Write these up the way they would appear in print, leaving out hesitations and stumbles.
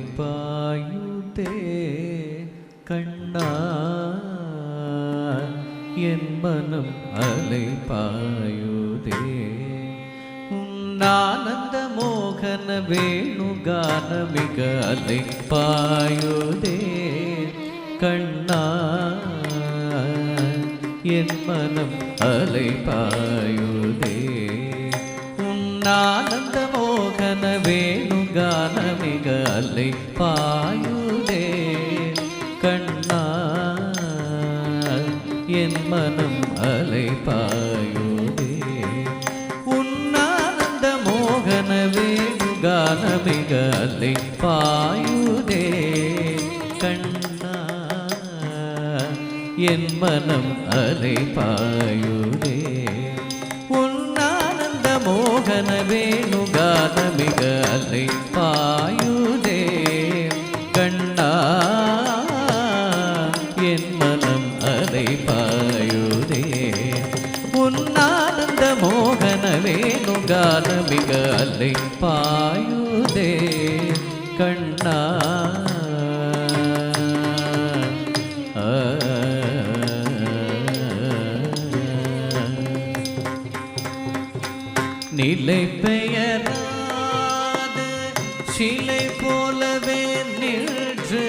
அலைபாயுதே கண்ணா என் மனம் அலைபாயுதே உன்னானந்த மோகன வேணுகான மிக அலைபாயுதே கண்ணா என் மனம் அலைபாயுதே உன்னானந்த மோகன வேணுகான மிக அலைபாயுதே கண்ணா என் மனம் அலைபாயுதே உன்னானந்த மோகன வேணுகான மிக அலைபாயுதே கண்ணா என் மனம் அலைபாயுதே உன்னானந்த மோகன வேணுகான மிக அலைபாயுதே கண்ணா என் மனம் அலைபாயுதே உன்னானந்த மோகன வேணுகான மிக அலைபாயுதே கண்ணா நிலை பெயராது சிலை போலவே நின்று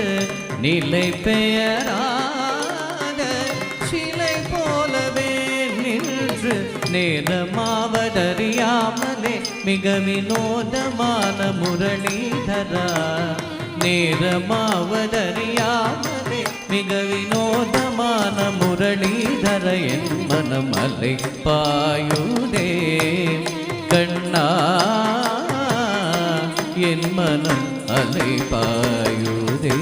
நிலை பெயராத சிலை போலவே நின்று நேரமாவதறியாமலே மிக வினோதமான முரளிதரா நேரமாவதறியாமலே மிக வினோதமான முரளிதர என் மனம் அலைபாயுதே கண்ணா என் மனம் அலைபாயுதே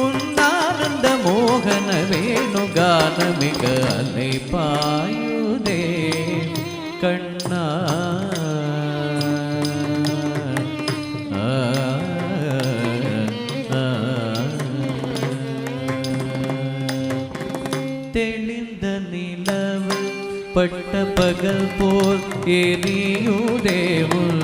உன்னானந்த மோகன வேணுகான மிக அலைபாயுதே கண்ணா தெளிந்த நிலவு பட்ட பகல் போல் எரியுதேவுள்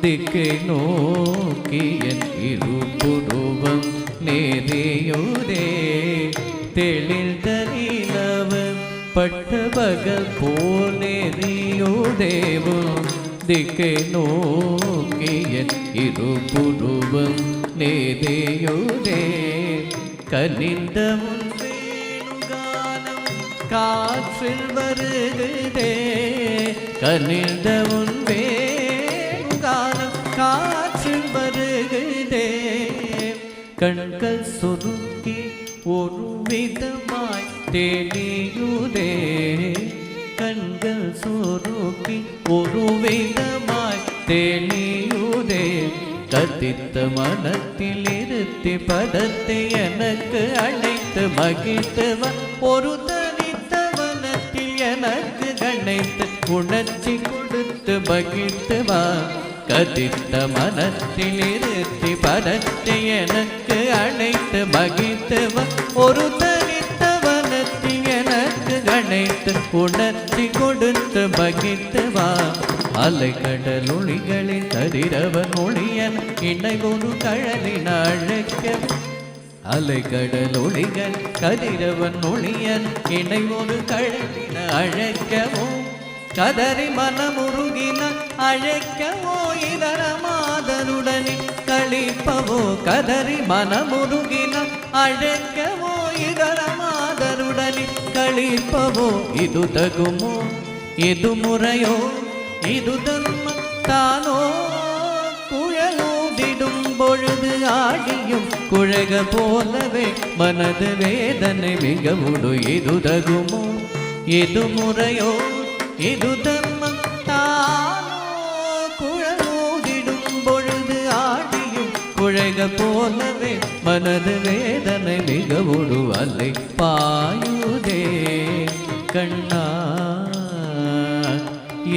திக்கை நோக்கி என் இருபுருவம் நேரியுதே தெளிந்த நிலவு பட்ட பகல் போல் எரியுதேவுள் திக்கை நோக்கி என் இருபுருவம் நேரியுதே கனிந்த காற்றில் வருகிறதே கனிந்த உன் வேணுகானம் காற்றில் வருகிறதே கண்கள் சொருக்கி ஒரு விதமாய் தெளியுதே கண்கள் சொருக்கி ஒரு விதமாய் தெளியுதே கத்தித்த மனத்தில் இருத்தி பதத்தை எனக்கு அழைத்து மகிழ்த்தவன் ஒரு எனக்கு கணைத்து உணர்ச்சி கொடுத்து மகிழ்த்துவா கதித்த மனத்தில் இருத்தி பதத்தை எனக்கு அழைத்து மகிழ்த்துவா ஒரு தனித்த வனத்தில் எனக்கு கணைத்து உணர்ச்சி கொடுத்து மகிழ்த்துவா அலைக்கடல் ஒளிகளில் கதிரவன் ஒளியன் இணை ஒரு கழலின் அழைக்க அலைக்கடல் ஒளிகள் கதிரவன் ஒளியன் இணை ஒரு கழலின அழைக்கவோ கதறி மனமுருகின அழைக்கவோ இதர மாதருடனே கழிப்பவோ கதறி மனமுருகின அழைக்கவோ இதர மாதருடனே கழிப்பவோ இது தகுமோ இது முறையோ இது தர்மம் தானோ குழலூதிடும் பொழுது ஆடியும் குழக போலவே மனது வேதனை மிக உடு இது தகுமோ இது முறையோ இது தர்மம் தானோ குழலூதிடும் பொழுது ஆடியும் குழக போலவே மனது வேதனை மிக உடு அலைபாயுதே கண்ணா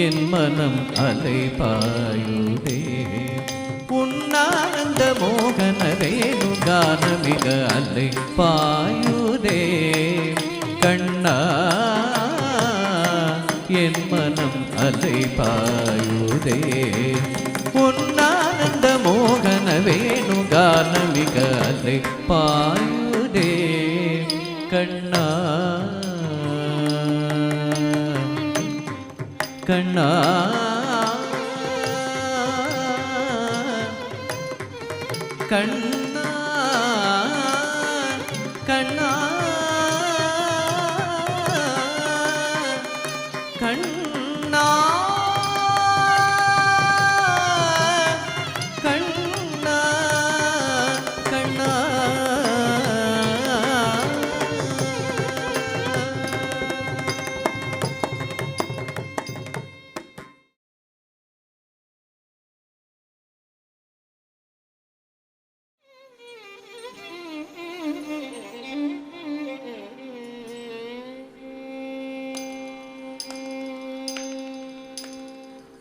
என் மனம் அலைபாயுதே உன்னானந்த மோகன வேணுகான மிக அலைபாயுதே கண்ணா என் மனம் அலைபாயுதே உன்னானந்த மோகன വേണുഗാനമിക അലൈ പായുതേ കണ്ണാ കണ്ണാ കണ്ണാ കണ്ണാ കണ്ണാ കണ്ണാ കണ്ണാ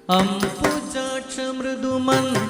അംബുജാക്ഷ മൃദുമന്ദഹാസവദ